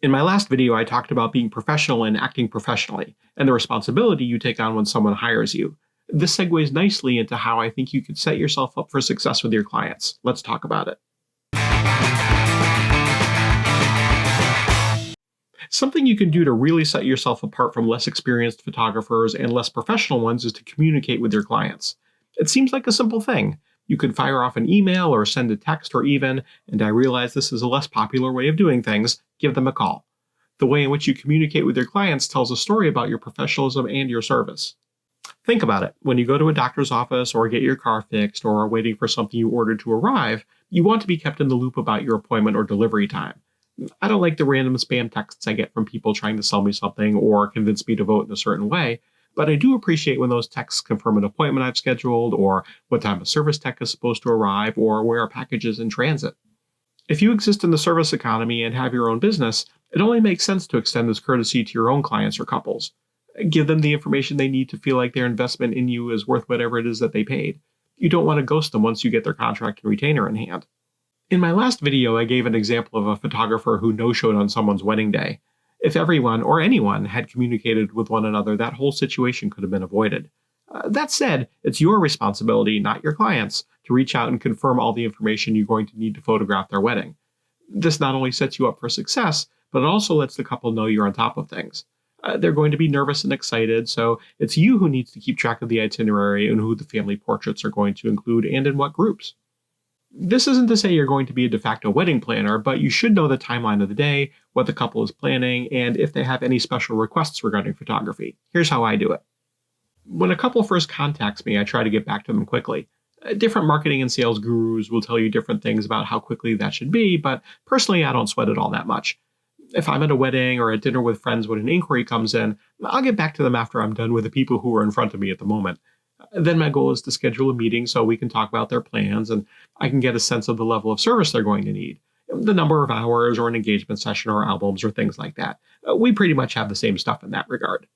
In my last video, I talked about being professional and acting professionally, and the responsibility you take on when someone hires you. This segues nicely into how I think you could set yourself up for success with your clients. Let's talk about it. Something you can do to really set yourself apart from less experienced photographers and less professional ones is to communicate with your clients. It seems like a simple thing. You could fire off an email or send a text or even, and I realize this is a less popular way of doing things, give them a call. The way in which you communicate with your clients tells a story about your professionalism and your service. Think about it. When you go to a doctor's office or get your car fixed or are waiting for something you ordered to arrive, you want to be kept in the loop about your appointment or delivery time. I don't like the random spam texts I get from people trying to sell me something or convince me to vote in a certain way, but I do appreciate when those texts confirm an appointment I've scheduled, or what time a service tech is supposed to arrive, or where a package is in transit. If you exist in the service economy and have your own business, it only makes sense to extend this courtesy to your own clients or couples. Give them the information they need to feel like their investment in you is worth whatever it is that they paid. You don't want to ghost them once you get their contract and retainer in hand. In my last video, I gave an example of a photographer who no-showed on someone's wedding day. If everyone or anyone had communicated with one another, that whole situation could have been avoided. That said, it's your responsibility, not your clients', to reach out and confirm all the information you're going to need to photograph their wedding. This not only sets you up for success, but it also lets the couple know you're on top of things. They're going to be nervous and excited, so it's you who needs to keep track of the itinerary and who the family portraits are going to include and in what groups. This isn't to say you're going to be a de facto wedding planner, but you should know the timeline of the day, what the couple is planning, and if they have any special requests regarding photography. Here's how I do it. When a couple first contacts me, I try to get back to them quickly. Different marketing and sales gurus will tell you different things about how quickly that should be, but personally, I don't sweat it all that much. If I'm at a wedding or at dinner with friends when an inquiry comes in, I'll get back to them after I'm done with the people who are in front of me at the moment. Then my goal is to schedule a meeting so we can talk about their plans and I can get a sense of the level of service they're going to need, the number of hours or an engagement session or albums or things like that. We pretty much have the same stuff in that regard.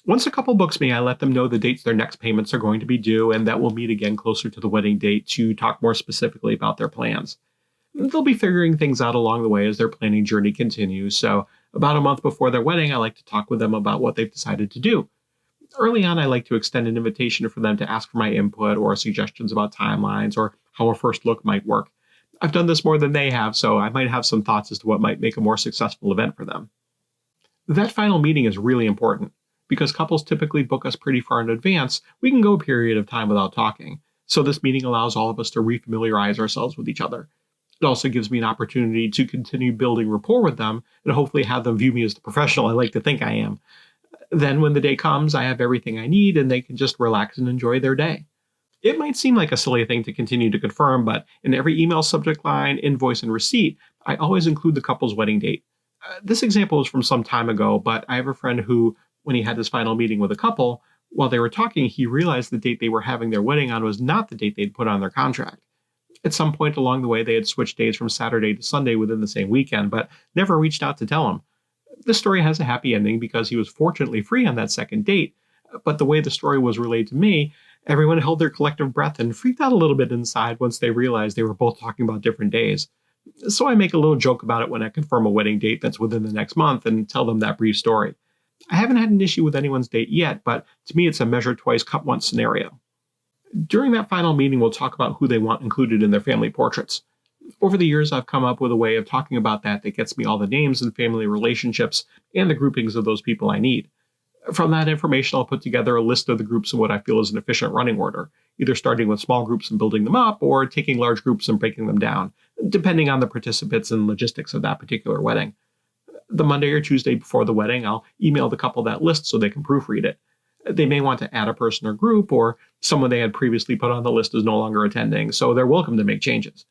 Once a couple books me, I let them know the dates their next payments are going to be due and that we'll meet again closer to the wedding date to talk more specifically about their plans. They'll be figuring things out along the way as their planning journey continues, so about a month before their wedding, I like to talk with them about what they've decided to do. Early on, I like to extend an invitation for them to ask for my input or suggestions about timelines or how a first look might work. I've done this more than they have, so I might have some thoughts as to what might make a more successful event for them. That final meeting is really important. Because couples typically book us pretty far in advance, we can go a period of time without talking. So this meeting allows all of us to refamiliarize ourselves with each other. It also gives me an opportunity to continue building rapport with them and hopefully have them view me as the professional I like to think I am. Then when the day comes, I have everything I need and they can just relax and enjoy their day. It might seem like a silly thing to continue to confirm, but in every email subject line, invoice, and receipt, I always include the couple's wedding date. This example is from some time ago, but I have a friend who, when he had his final meeting with a couple, while they were talking, he realized the date they were having their wedding on was not the date they'd put on their contract. At some point along the way, they had switched days from Saturday to Sunday within the same weekend, but never reached out to tell him. This story has a happy ending because he was fortunately free on that second date, but the way the story was relayed to me, everyone held their collective breath and freaked out a little bit inside once they realized they were both talking about different days. So I make a little joke about it when I confirm a wedding date that's within the next month and tell them that brief story. I haven't had an issue with anyone's date yet, but to me it's a measure twice, cut once scenario. During that final meeting, we'll talk about who they want included in their family portraits. Over the years, I've come up with a way of talking about that gets me all the names and family relationships and the groupings of those people I need. From that information, I'll put together a list of the groups and what I feel is an efficient running order, either starting with small groups and building them up or taking large groups and breaking them down, depending on the participants and logistics of that particular wedding. The Monday or Tuesday before the wedding, I'll email the couple that list so they can proofread it. They may want to add a person or group, or someone they had previously put on the list is no longer attending, so they're welcome to make changes.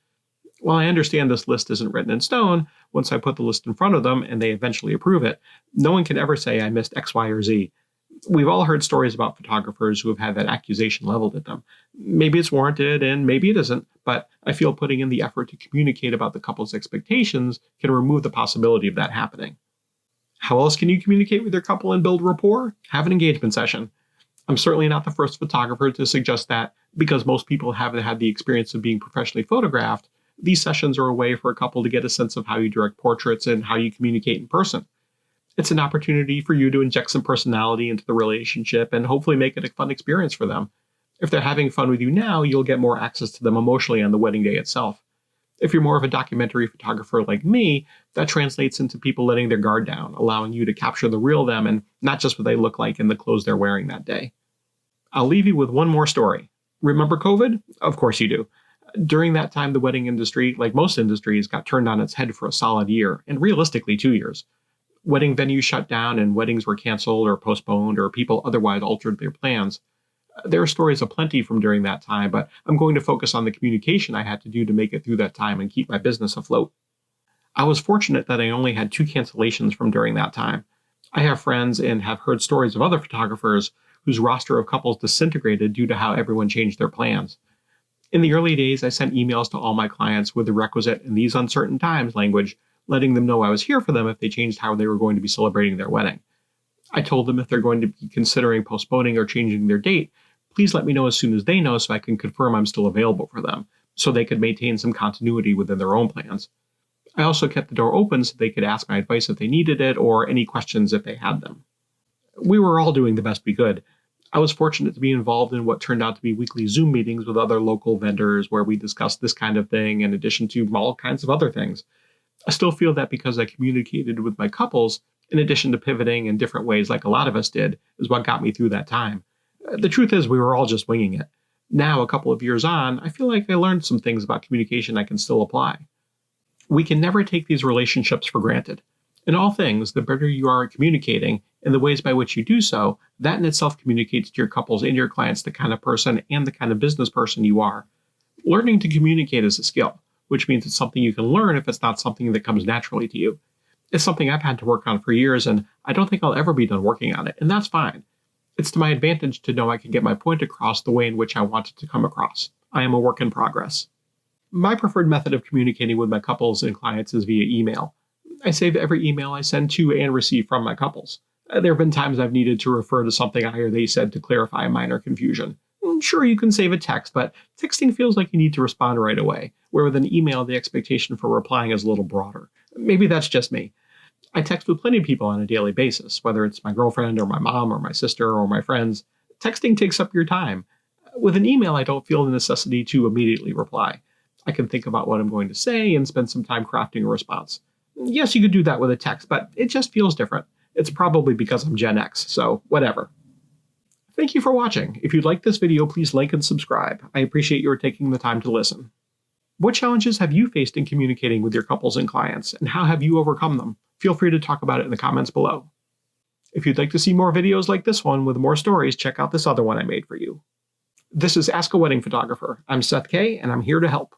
While I understand this list isn't written in stone, once I put the list in front of them and they eventually approve it, no one can ever say I missed X, Y, or Z. We've all heard stories about photographers who have had that accusation leveled at them. Maybe it's warranted and maybe it isn't, but I feel putting in the effort to communicate about the couple's expectations can remove the possibility of that happening. How else can you communicate with your couple and build rapport? Have an engagement session. I'm certainly not the first photographer to suggest that because most people haven't had the experience of being professionally photographed. These sessions are a way for a couple to get a sense of how you direct portraits and how you communicate in person. It's an opportunity for you to inject some personality into the relationship and hopefully make it a fun experience for them. If they're having fun with you now, you'll get more access to them emotionally on the wedding day itself. If you're more of a documentary photographer like me, that translates into people letting their guard down, allowing you to capture the real them and not just what they look like in the clothes they're wearing that day. I'll leave you with one more story. Remember COVID? Of course you do. During that time, the wedding industry, like most industries, got turned on its head for a solid year, and realistically 2 years. Wedding venues shut down and weddings were canceled or postponed, or people otherwise altered their plans. There are stories aplenty from during that time, but I'm going to focus on the communication I had to do to make it through that time and keep my business afloat. I was fortunate that I only had 2 cancellations from during that time. I have friends and have heard stories of other photographers whose roster of couples disintegrated due to how everyone changed their plans. In the early days, I sent emails to all my clients with the requisite "in these uncertain times" language, letting them know I was here for them if they changed how they were going to be celebrating their wedding. I told them if they're going to be considering postponing or changing their date, please let me know as soon as they know so I can confirm I'm still available for them, so they could maintain some continuity within their own plans. I also kept the door open so they could ask my advice if they needed it or any questions if they had them. We were all doing the best we could. I was fortunate to be involved in what turned out to be weekly Zoom meetings with other local vendors where we discussed this kind of thing in addition to all kinds of other things. I still feel that because I communicated with my couples, in addition to pivoting in different ways like a lot of us did, is what got me through that time. The truth is we were all just winging it. Now, a couple of years on, I feel like I learned some things about communication I can still apply. We can never take these relationships for granted. In all things, the better you are at communicating and the ways by which you do so, that in itself communicates to your couples and your clients the kind of person and the kind of business person you are. Learning to communicate is a skill, which means it's something you can learn if it's not something that comes naturally to you. It's something I've had to work on for years, and I don't think I'll ever be done working on it, and that's fine. It's to my advantage to know I can get my point across the way in which I want it to come across. I am a work in progress. My preferred method of communicating with my couples and clients is via email. I save every email I send to and receive from my couples. There have been times I've needed to refer to something I or they said to clarify a minor confusion. Sure, you can save a text, but texting feels like you need to respond right away, where with an email, the expectation for replying is a little broader. Maybe that's just me. I text with plenty of people on a daily basis, whether it's my girlfriend or my mom or my sister or my friends. Texting takes up your time. With an email, I don't feel the necessity to immediately reply. I can think about what I'm going to say and spend some time crafting a response. Yes, you could do that with a text, but it just feels different. It's probably because I'm Gen X, so whatever. Thank you for watching. If you liked this video, please like and subscribe. I appreciate your taking the time to listen. What challenges have you faced in communicating with your couples and clients, and how have you overcome them? Feel free to talk about it in the comments below. If you'd like to see more videos like this one with more stories, check out this other one I made for you. This is Ask a Wedding Photographer. I'm Seth Kaye, and I'm here to help.